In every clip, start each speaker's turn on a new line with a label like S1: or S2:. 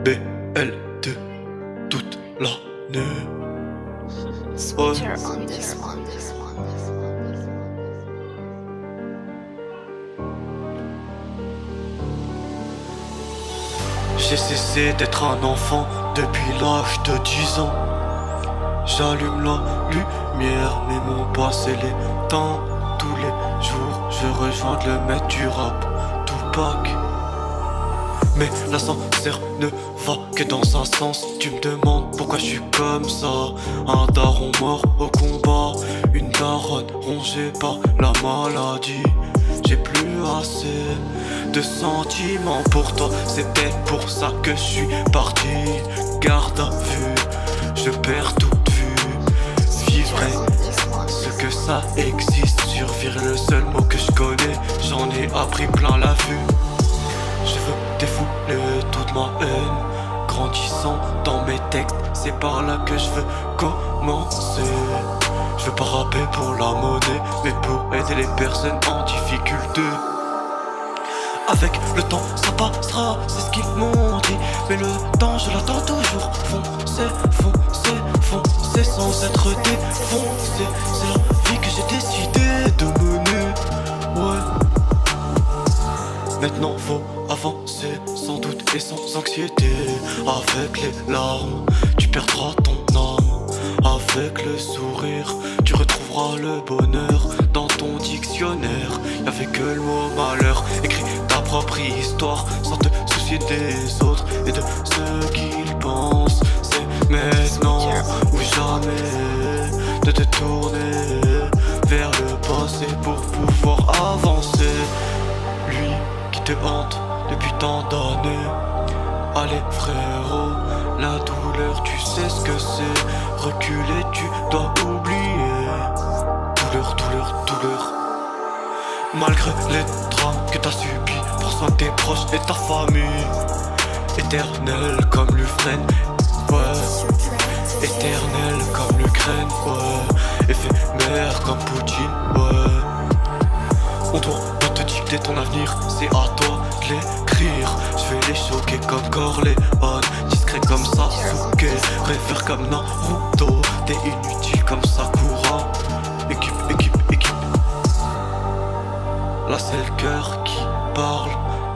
S1: BL2 toute l'année.
S2: Sweeter on this one.
S1: J'ai cessé d'être un enfant depuis l'âge de 10 ans. J'allume la lumière, mais mon passé l'éteint. Tous les jours, je rejoins le maître du rap, Tupac. Mais l'ascenseur ne va que dans un sens. Tu me demandes pourquoi je suis comme ça. Un daron mort au combat, une daronne rongée par la maladie. J'ai plus assez de sentiments pour toi. C'était pour ça que je suis parti. Garde à vue, je perds toute vue. Vivre est ce que ça existe. Survivre est le seul mot que je connais. J'en ai appris plein la vue. Je veux défouler toute ma haine. Grandissant dans mes textes, c'est par là que je veux commencer. Je veux pas rapper pour la monnaie, mais pour aider les personnes en difficulté. Avec le temps ça passera, c'est ce qu'ils m'ont dit. Mais le temps je l'attends toujours. Foncer, foncer, foncer sans être défoncé. C'est la vie que j'ai décidé de mener. Ouais. Maintenant faut avancer sans doute et sans anxiété. Avec les larmes, tu perdras ton âme. Avec le sourire, tu retrouveras le bonheur. Dans ton dictionnaire, y'avait que le mot malheur. Écris ta propre histoire sans te soucier des autres et de ce qu'ils pensent. C'est maintenant ou jamais de te tourner vers le passé pour pouvoir avancer. Lui qui te hante depuis tant d'années. Allez frérot, la douleur tu sais ce que c'est. Reculer tu dois oublier. Douleur, douleur, douleur. Malgré les drames que t'as subis, prends soin de tes proches et ta famille. Éternel comme l'Ukraine, ouais. Éternel comme l'Ukraine, ouais. Éphémère comme Poutine, ouais. On doit pas te dicter ton avenir, c'est à toi de l'écrire. Je vais les choquer comme Corleone, discret comme Sasuke, rêveur comme Naruto. T'es inutile comme Sakura. Équipe, équipe, équipe. Là c'est le cœur qui parle,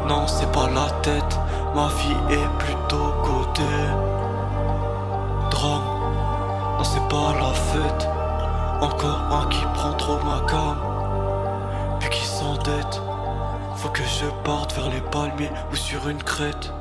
S1: non c'est pas la tête. Ma vie est plutôt côté drame, non c'est pas la fête. Encore un qui prend trop ma gamme, puis qui s'endette. Faut que je parte vers les palmiers ou sur une crête.